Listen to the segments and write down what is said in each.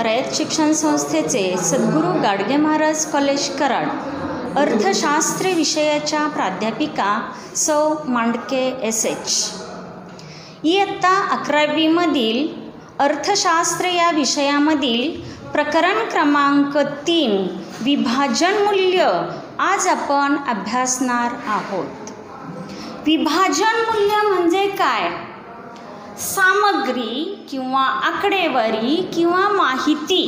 रयत शिक्षण संस्थेचे सद्गुरू गाडगे महाराज कॉलेज कराड अर्थशास्त्र विषयाच्या प्राध्यापिका सौ मांडके SH. इयत्ता 11वीमधील अर्थशास्त्र या विषयामधील प्रकरण क्रमांक 3 विभाजन मूल्य आज आपण अभ्यासणार आहोत. विभाजन मूल्य म्हणजे काय? सामग्री किंवा आकडेवारी किंवा माहिती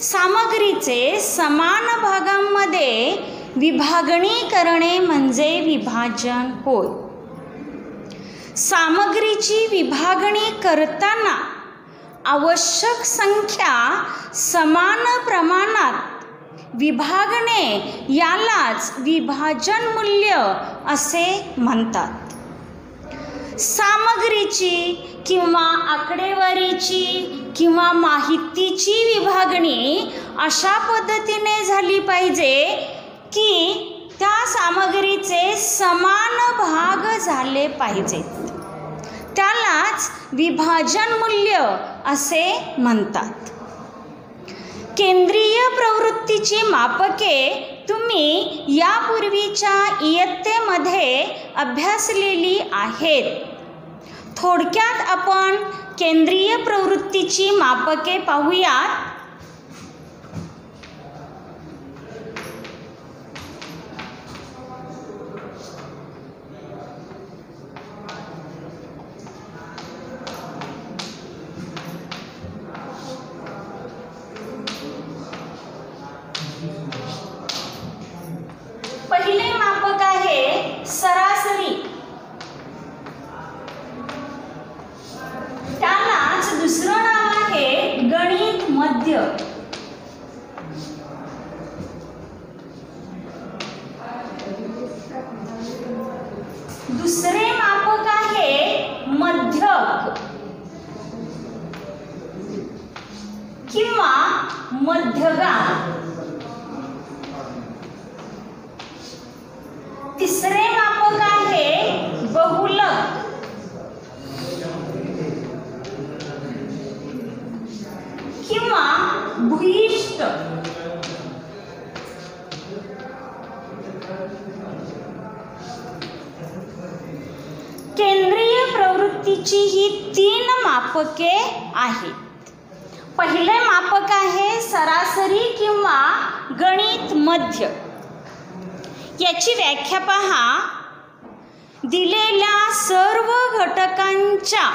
सामग्रीचे समान भागांमध्ये विभागणी करणे म्हणजे विभाजन होय. सामग्रीची विभागणी करताना आवश्यक संख्या समान प्रमाणात विभागणे यालाच विभाजन मूल्य असे म्हणतात. सामग्रीची किंवा आकडेवारीची किंवा माहितीची विभागणी अशा पद्धतीने झाली पाहिजे की त्या सामग्रीचे समान भाग झाले पाहिजेत. त्यालाच विभाजन मूल्य असे म्हणतात. केंद्रीय प्रवृत्तीची मापके तुम्ही यापूर्वीच्या इयत्तेमध्ये अभ्यासलेली आहेत. थोडक्यात आपण केंद्रीय प्रवृत्तीची मापके पाहूयात. पहिले मापक आहे सरासरी. त्यालाच दुसरं नाव आहे गणित मध्य. दुसरे मापक आहे मध्यक किंवा मध्यगान. तिसरे मापक आहे बहुलक किंवा भूयिष्ठ. केंद्रीय प्रवृत्तीची ही 3 मापके आहेत. पहिले मापक आहे सरासरी किंवा गणित मध्य. याची व्याख्या पहा. दिलेल्या सर्व घटकांच्या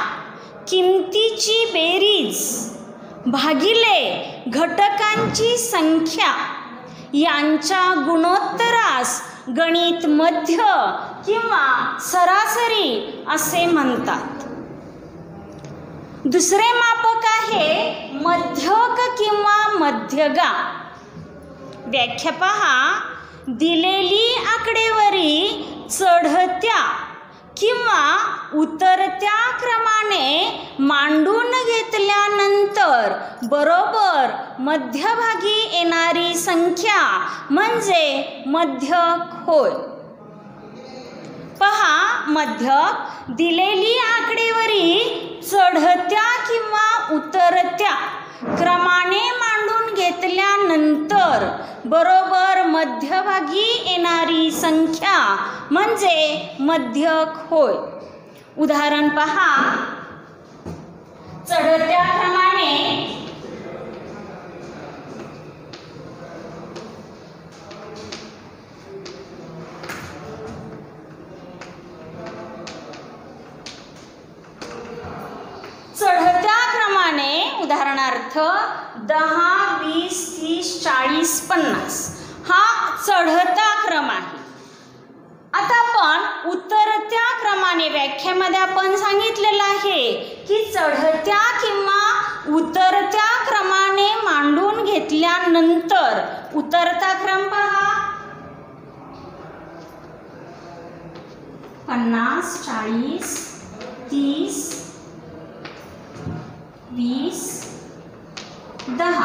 किमतीची बेरीज भागिले घटकांची संख्या यांच्या गुणोत्तरास गणित मध्य किंवा सरासरी असे म्हणतात. दुसरे मापक आहे मध्यक किंवा मध्यगान. व्याख्या पहा. दिलेली आकडेवारी चढत्या किंवा उतरत्या क्रमाने मांडून घेतल्यानंतर बरोबर मध्यभागी येणारी संख्या म्हणजे मध्यक होय. पहा. मध्यक दिलेली आकडेवारी चढत्या किंवा उतरत्या क्रमाने मांडून घेतल्यानंतर बरोबर मध्यभागी येणारी संख्या म्हणजे मध्यक होय. उदाहरण पहा. चढत्या क्रमाने उदाहरणार्थ 10, 20, 30, 40, 50 हा चढता क्रम आहे. आता आपण उतरत्या क्रमाने व्याख्येमध्ये आपण सांगितलेलं आहे की चढत्या किंवा उतरत्या क्रमाने मांडून घेतल्यानंतर उतरता क्रम पहा. 50, 40, 30, 20, 10.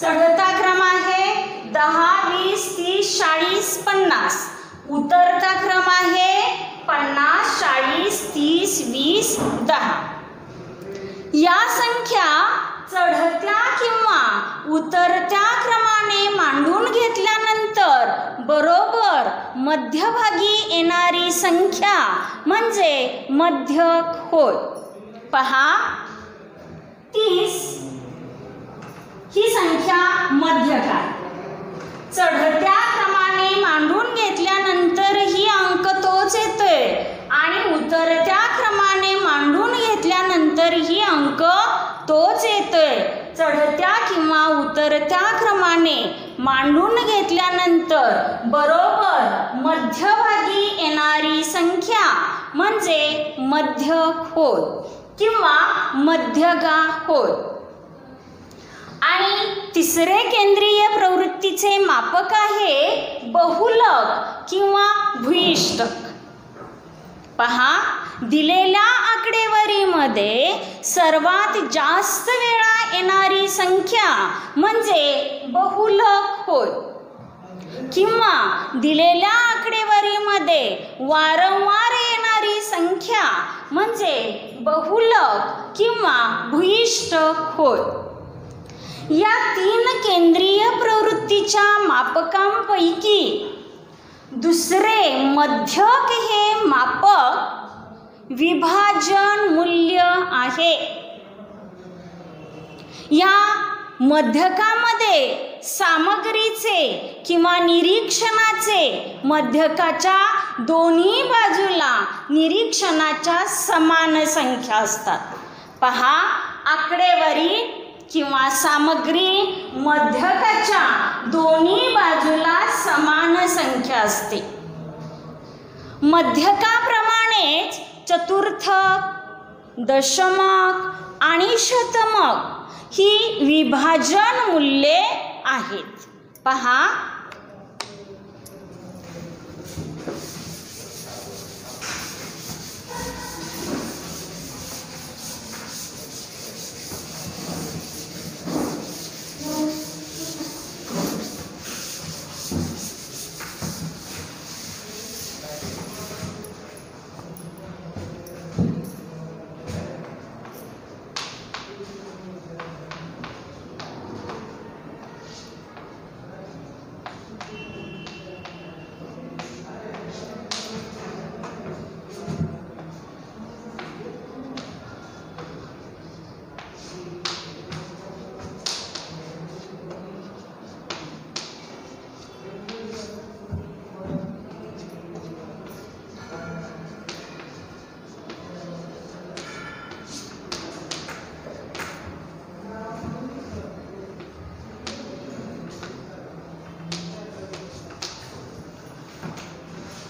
चढता क्रम आहे 10, 20, 30, 40, 50. उतरता क्रम आहे 50, 40, 30, 20, 10. या संख्या चढत्या किंवा उतरत्या क्रमाने मांडून घेतल्यानंतर बरोबर मध्यभागी येणारी संख्या म्हणजे मध्यक होय. पहा 30 ही संख्या मध्यक आहे. चढत्या क्रमाने मांडून घेतल्यानंतर ही अंक तोच येतोय आणि उतरत्या क्रमाने मांडून घेतल्यानंतर ही अंक तोच येतोय. चढत्या किंवा उतरत्या क्रमाने मांडून घेतल्यानंतर बरोबर मध्यभागी येणारी संख्या म्हणजे मध्यक होय किंवा मध्यगा होय. आणि तिसरे केंद्रीय प्रवृत्तीचे मापक आहे बहुलक किंवा भूयिष्टक. पहा, दिलेल्या आकडेवारीमध्ये सर्वात जास्त वेळा येणारी संख्या म्हणजे बहुलक होय किंवा दिलेल्या आकडेवारीमध्ये वारंवार येणारी संख्या म्हणजे बहुलक किंवा भूयिष्टक होय. या 3 केंद्रीय प्रवृत्तीच्या मापकांपैकी दुसरे मध्यक हे मापक विभाजन मूल्य आहे. या मध्यकामध्ये सामग्रीचे किंवा निरीक्षणाचे मध्यकाच्या दोन्ही बाजूला निरीक्षणाच्या समान संख्या असतात. पहा, आकडेवारी किंवा सामग्री मध्यकाच्या दोन्ही बाजूला समान संख्या असते. मध्यकाप्रमाणेच चतुर्थक, दशमक आणि शतमक ही विभाजन मूल्ये आहेत. पहा,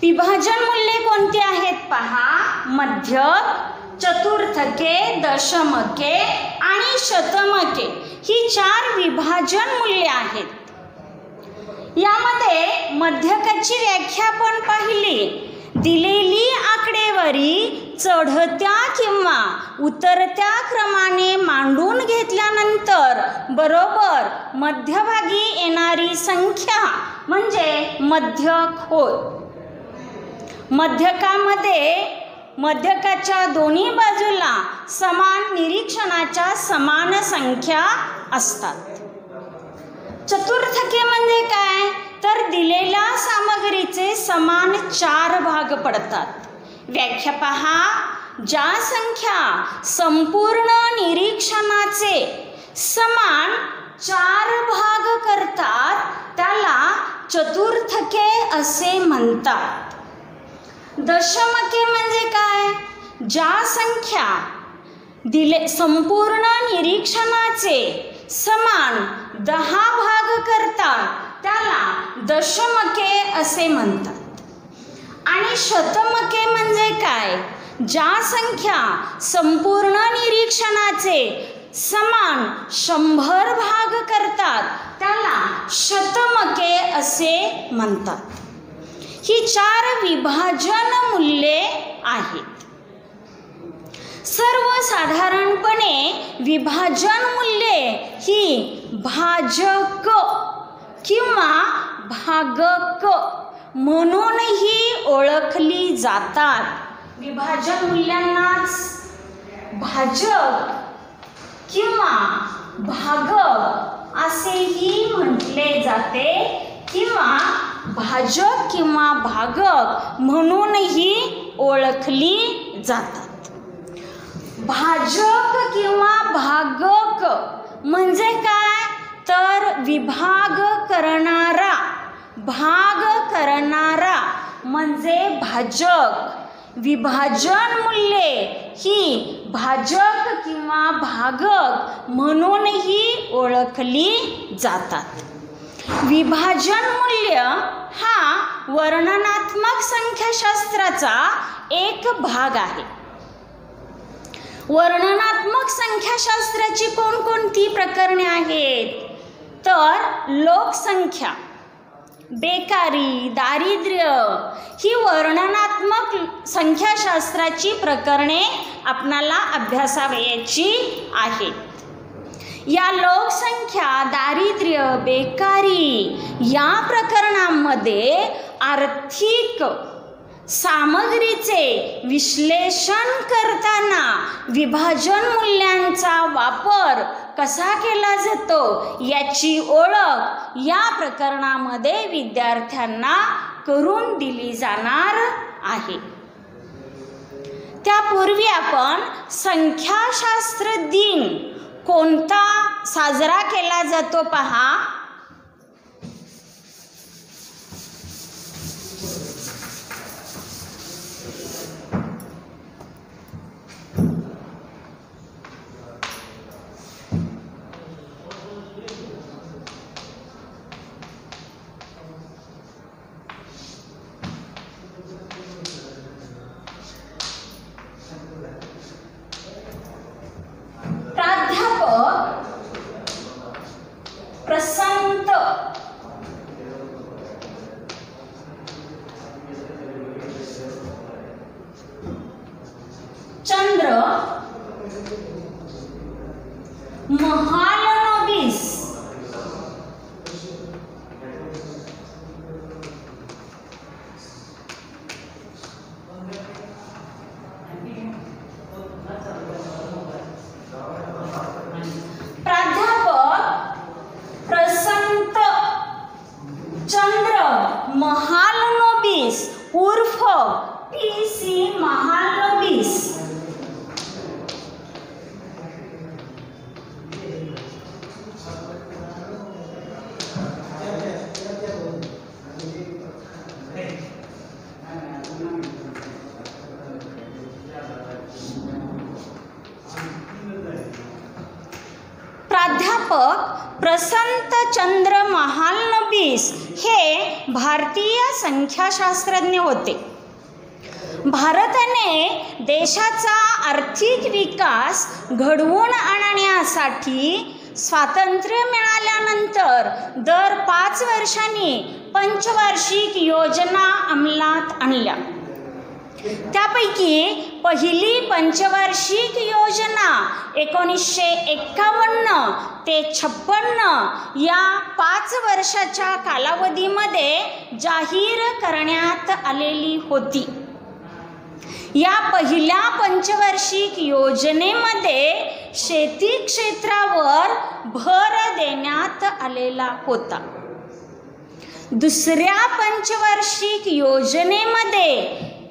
विभाजन मूल्ये कोणती आहेत? पहा, मध्यक, चतुर्थके, दशमके आणि शतमके ही 4 विभाजन मूल्ये आहेत. यामध्ये मध्यकाची व्याख्या आपण पाहिली. दिलेली आकडेवारी चढत्या किंवा उतरत्या क्रमाने मांडून घेतल्यानंतर बरोबर मध्यभागी येणारी संख्या म्हणजे मध्यक होय. मध्यकामध्ये मध्यकाच्या दोन्ही बाजूला समान निरीक्षणाच्या समान संख्या असतात. चतुर्थके म्हणजे काय? तर दिलेल्या सामग्रीचे समान 4 भाग पडतात. व्याख्या पहा, ज्या संख्या संपूर्ण निरीक्षणाचे समान 4 भाग करतात त्याला चतुर्थके असे म्हणतात. दशमके म्हणजे काय? ज्या संख्या संपूर्ण निरीक्षणाचे समान 10 भाग करतात त्याला दशमके असे म्हणतात. आणि शतमके म्हणजे काय? ज्या संख्या संपूर्ण निरीक्षणाचे समान 100 भाग करतात त्याला शतमके असे म्हणतात. ही 4 विभाजन मूल्ये आहेत. सर्वसाधारणपणे विभाजन मूल्ये ही भाजक किंवा भागक म्हणूनही ओळखली जातात. विभाजन मूल्यांनाच भाजक भागक असेही म्हटले जाते किंवा भाजक किंवा भागक म्हणूनही ओळखली जातात. भाजक किंवा भागक म्हणजे काय तर विभाग करणारा, भाग करणारा म्हणजे भाजक. विभाजन मूल्ये ही भाजक किंवा भागक म्हणूनही ओळखली जातात. विभाजन मूल्य हा वर्णनात्मक संख्याशास्त्राचा एक भाग आहे. वर्णनात्मक संख्याशास्त्राची कोणकोणती प्रकरणे आहेत तर लोकसंख्या, बेकारी, दारिद्र्य ही वर्णनात्मक संख्याशास्त्राची प्रकरणे आपणाला अभ्यासावयाची आहेत. या लोकसंख्या, दारिद्र्य, बेकारी या प्रकरणांमध्ये आर्थिक सामग्रीचे विश्लेषण करताना विभाजन मूल्यांचा वापर कसा केला जातो याची ओळख या प्रकरणामध्ये विद्यार्थ्यांना करून दिली जाणार आहे. त्यापूर्वी आपण संख्याशास्त्र दिन कोणता साजरा केला जातो पहा. प्रसंत चंद्र महालनोबिस महालनोबिस उर्फ PC महालनोबिस प्राध्यापक प्रसंत चंद्र महालनोबिस हे भारतीय संख्याशास्त्रज्ञ होते. भारताने देशाचा आर्थिक विकास घडवून आणण्यासाठी स्वातंत्र्य मिळाल्यानंतर दर 5 वर्षांनी पंचवार्षिक योजना अंमलात आणल्या. त्यापैकी पहिली पंचवार्षिक योजना 1951 ते 56 या 5 वर्षाच्या कालावधीमध्ये जाहीर करण्यात आलेली होती. या पहिल्या पंचवार्षिक योजनेमध्ये शेती क्षेत्रावर भर देण्यात आलेला होता. दुसऱ्या पंचवार्षिक योजनेमध्ये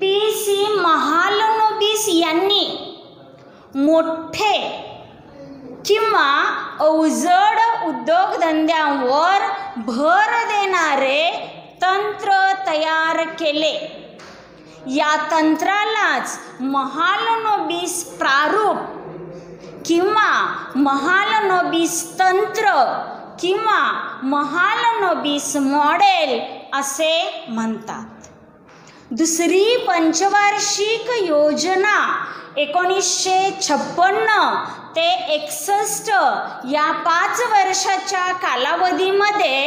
PC महालनोबिस यांनी मोठे किंवा अवजड उद्योगधंद्यांवर भर देणारे तंत्र तयार केले. या तंत्रालाच महालनोबिस प्रारूप किंवा महालनोबिस तंत्र किंवा महालनोबिस मॉडेल असे म्हणतात. दुसरी पंचवार्षिक योजना 1956 ते 61 या 5 वर्षाच्या कालावधीमध्ये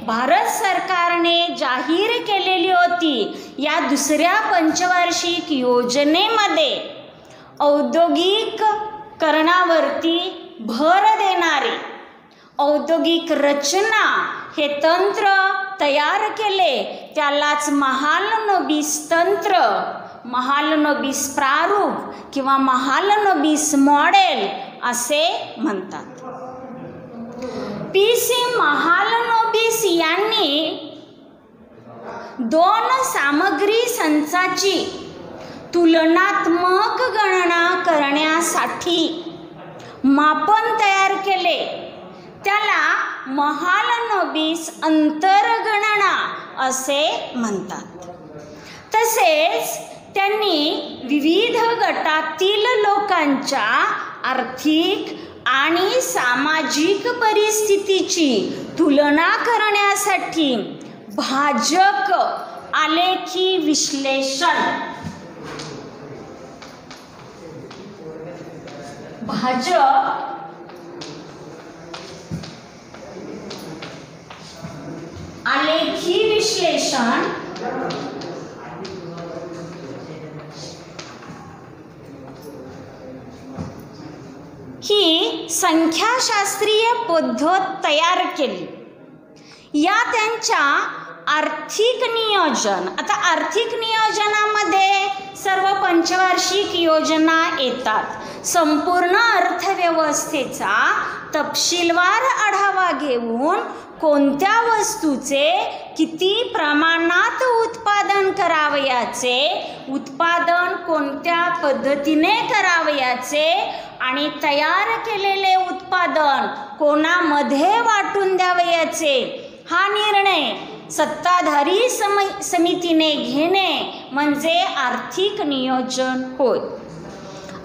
भारत सरकारने जाहीर केलेली होती. या दुसऱ्या पंचवार्षिक योजनेमध्ये औद्योगिकरणावरती भर देणारे औद्योगिक रचना हे तंत्र तयार केले. त्यालाच महालनोबिस तंत्र, महालनोबिस प्रारूप किंवा महालनोबिस मॉडेल असे म्हणतात. पी.सी. महालनोबिस यांनी 2 सामग्री संचाची तुलनात्मक गणना करण्यासाठी मापन तयार केले. त्याला महालनोबिस अंतरगणना असे म्हणतात. तसेच त्यांनी विविध गटातील लोकांच्या आर्थिक आणि सामाजिक परिस्थितीची तुलना करण्यासाठी भाजक आलेखी विश्लेषण आलेखी विश्लेषण ही संख्याशास्त्रीय पद्धत तयार केली. या त्यांच्या आर्थिक नियोजन, आता आर्थिक नियोजनामध्ये सर्व पंचवार्षिक योजना येतात. संपूर्ण अर्थव्यवस्थेचा तपशीलवार आढावा घेऊन कोणत्या वस्तूचे किती प्रमाणात उत्पादन करावयाचे, उत्पादन कोणत्या पद्धतीने करावयाचे आणि तयार केलेले उत्पादन कोणामध्ये वाटून द्यावयाचे हा निर्णय सत्ताधारी समितीने घेणे म्हणजे आर्थिक नियोजन होय.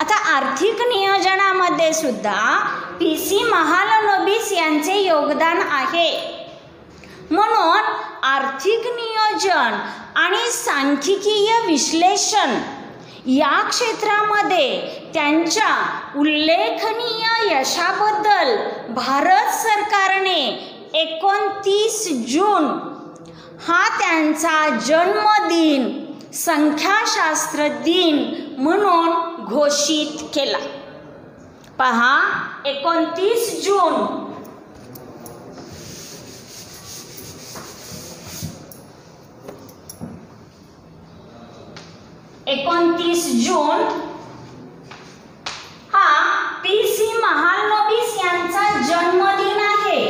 आता आर्थिक नियोजनामध्ये सुद्धा पी.सी. महालनोबिस यांचे योगदान आहे. म्हणून आर्थिक नियोजन आणि सांख्यिकीय विश्लेषण या क्षेत्रामध्ये त्यांच्या उल्लेखनीय यशाबद्दल भारत सरकारने 29 जून हा त्यांचा जन्मदिन संख्याशास्त्र दिन म्हणून घोषित केला. पहा, 29 जून हा पी.सी. महालनोबिस यांचा जन्मदिन आहे.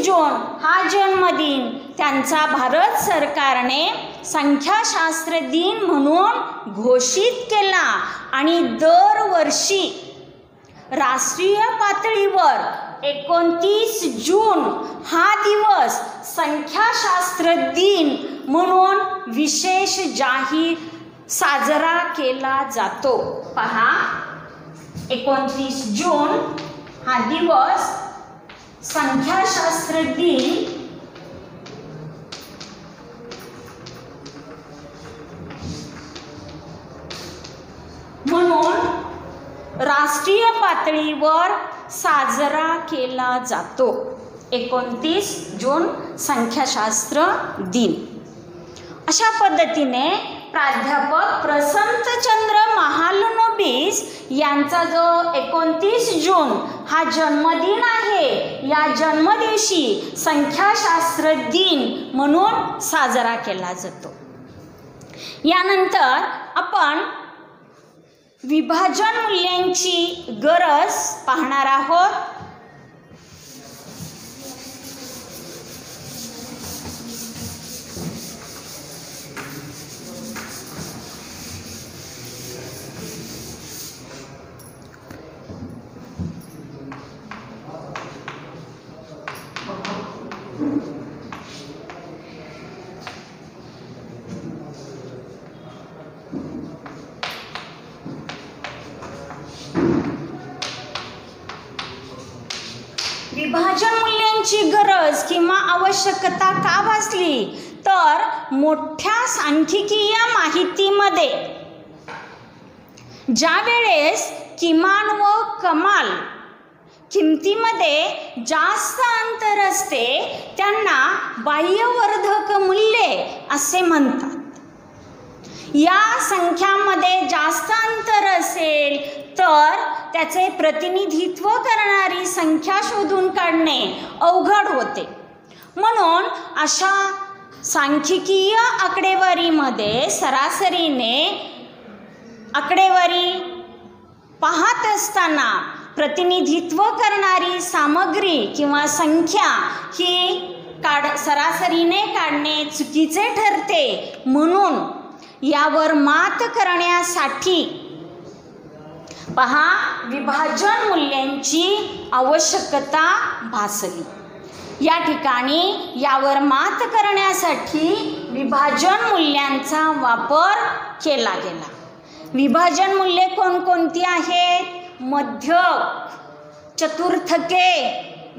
जून हा जन्मदिन त्यांचा भारत सरकारने संख्याशास्त्र दिन म्हणून घोषित केला आणि दरवर्षी राष्ट्रीय पातळीवर 29 जून हा दिवस संख्याशास्त्र दिन म्हणून विशेष जाहीर साजरा केला जातो. पहा, 29 जून हा दिवस संख्याशास्त्र दिन म्हणून राष्ट्रीय पातळीवर साजरा केला जातो. 29 जून संख्याशास्त्र दिन. अशा पद्धतीने प्राध्यापक प्रसंतचंद्र महालनोबिस यांचा जो 29 जून हा जन्मदिन आहे, या जन्मदिवशी संख्याशास्त्र दिन म्हणून साजरा केला जातो. यानंतर आपण विभाजन मूल्यांची गरज पाहणार आहोत. विभाजन मूल्यांची गरज किंवा आवश्यकता का भासली तर मोठ्या सांख्यिकीय माहितीमध्ये ज्या वेळेस किमान व कमाल किमतीमध्ये जास्त अंतर असते त्यांना बाह्यवर्धक मूल्ये असे म्हणतात. या संख्यांमध्ये जास्त अंतर असेल तर त्याचे प्रतिनिधित्व करणारी संख्या शोधून काढणे अवघड होते. म्हणून अशा सांख्यिकीय आकडेवारीमध्ये सरासरीने आकडेवारी पाहत असताना प्रतिनिधित्व करणारी सामग्री किंवा संख्या ही सरासरीने काढणे चुकीचे ठरते. म्हणून यावर मात करण्यासाठी पहा विभाजन मूल्यांची आवश्यकता भासली. या ठिकाणी यावर मात करण्यासाठी विभाजन मूल्यांचा वापर केला गेला. विभाजन मूल्ये कोणकोणती आहेत? मध्यक, चतुर्थके,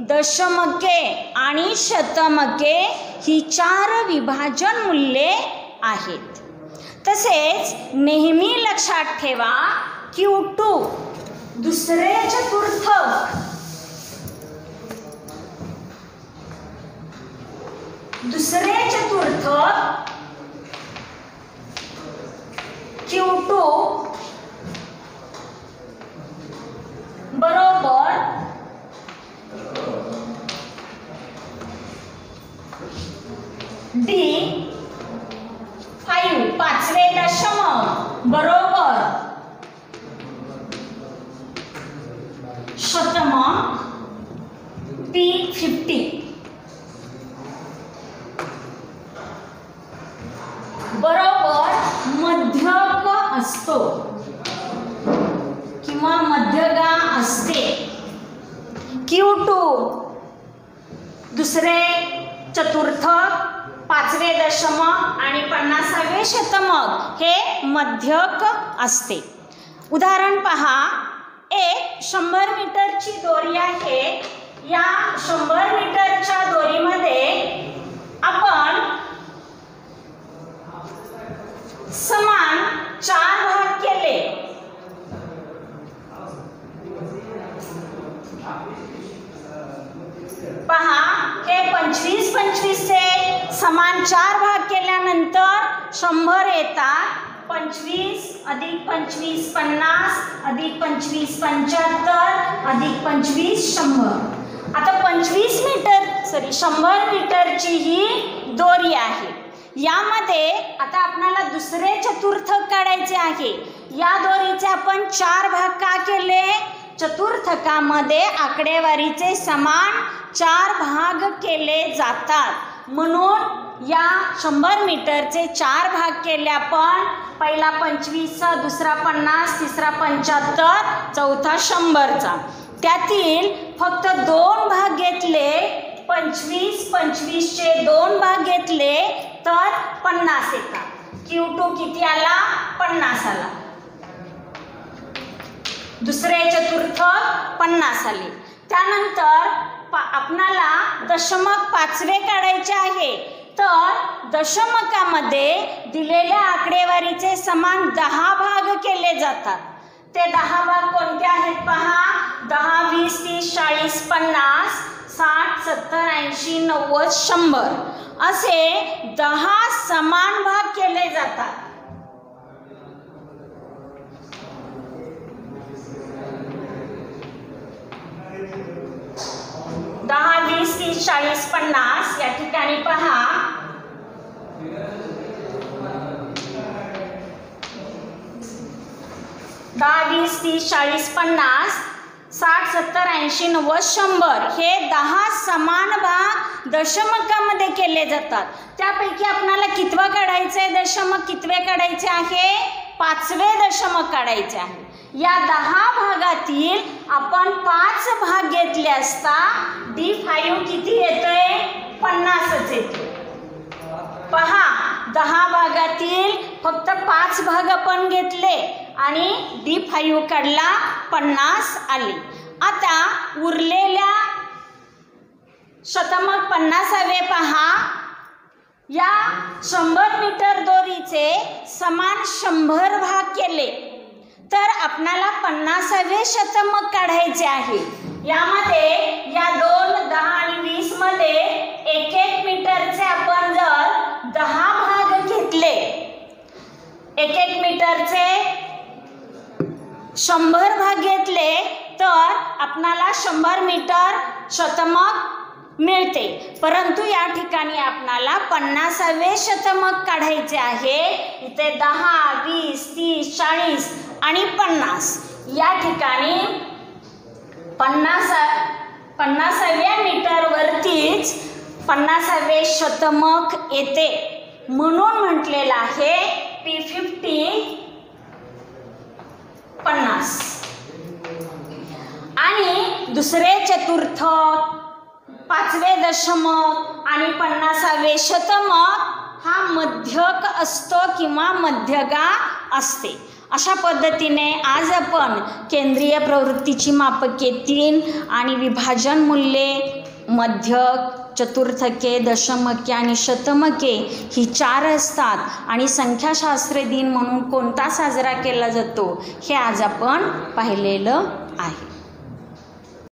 दशमके आणि शतमके ही 4 विभाजन मूल्ये आहेत. तसेच नेहमी लक्षात ठेवा Q2 दुसरे चतुर्थक, Q2 बरोबर D5 पाचवे दशमक बरोबर शतमक P50 बरोबर मध्यक असतो किंवा मध्यगा असते. Q2 दुसरे चतुर्थक, पाचवे दशमक आणि 50वे शतमक हे मध्यक असते. उदाहरण पहा, एक 100 मीटरची दोरी आहे. या 100 मीटरच्या दोरीमध्ये आपण समान 4 भाग केले. पहा हे 25-25 चे समान 4 भाग केल्यानंतर 100 येतात. 25 अधिक 25 50 अधिक 25 75 अधिक 25 100. आता 100 मीटरची ही दोरी आहे. यामध्ये आता आपल्याला दुसरे चतुर्थक काढायचे आहे. या दोरीचे आपण 4 भाग का केले? चतुर्थकामध्ये आकडेवारीचे समान 4 भाग केले जातात. म्हणून या 100 मीटरचे 4 भाग केले आपण. पहिला 25चा, दुसरा 50, तिसरा 75, चौथा 100चा. त्यातील फक्त 2 भाग घेतले. 25 चे 2 भाग घेतले तर 50 येतात. Q2 किती आला? 50 आला. दुसरे चतुर्थक 50 आले. त्यानंतर आपणाला दशमक 5वे काढायचे आहे. तर दशमकामध्ये दिलेल्या आकडेवारीचे समान 10 भाग केले जातात. ते 10 भाग कोणते आहेत पहा. 10, 20, 30, 40, 50, 60, 70, 80, 90, 100 असे 10 समान भाग केले जातात. दहा, 20, 30, 40, 50 या ठिकाणी पहा. दहा, 20, 30, 40, 50, 60, 70, 80, 90, 100 हे 10 समान भाग दशमकामध्ये केले जातात. त्यापैकी आपल्याला कितवा काढायचे आहे? दशमक कितवे काढायचे आहे? 5वे दशमक काढायचे आहे. या 10 भागातील आपण 5 भाग घेतले असता D5 किती येतोय? 50च येतो. पहा 10 भागातील फक्त 5 भाग आपण घेतले आणि D5 काढला, 50 आले. आता उरलेल्या शतमक 50वे पहा. या 100 मीटर दोरीचे समान 100 भाग केले तर आपणाला 50वे शतमक काढायचे आहे. यामध्ये या 2, 10 आणि 20 मध्ये 1-1 मीटरचे आपण जर 10 भाग घेतले, 1-1 मीटरचे 100 भाग घेतले तर आपणाला 100 मीटर शतमक मिळते. परंतु या ठिकाणी आपणाला 50वे शतमक काढायचे आहे. इथे 10, 20, 30, 40 आणि 50 या ठिकाणी 50व्या मीटरवरतीच 50वे शतमक येते, म्हणून म्हटलेलं आहे P50 50. आणि दुसरे चतुर्थक, 5वे दशमक आणि 50वे शतमक हा मध्यक असतो किंवा मध्यगा असते. अशा पद्धतीने आज आपण केंद्रीय प्रवृत्तीची मापके 3 आणि विभाजन मूल्ये मध्यक, चतुर्थके, दशमके आणि शतमके ही 4 असतात आणि संख्याशास्त्र दिन म्हणून कोणता साजरा केला जातो हे आज आपण पाहिलेलं आहे.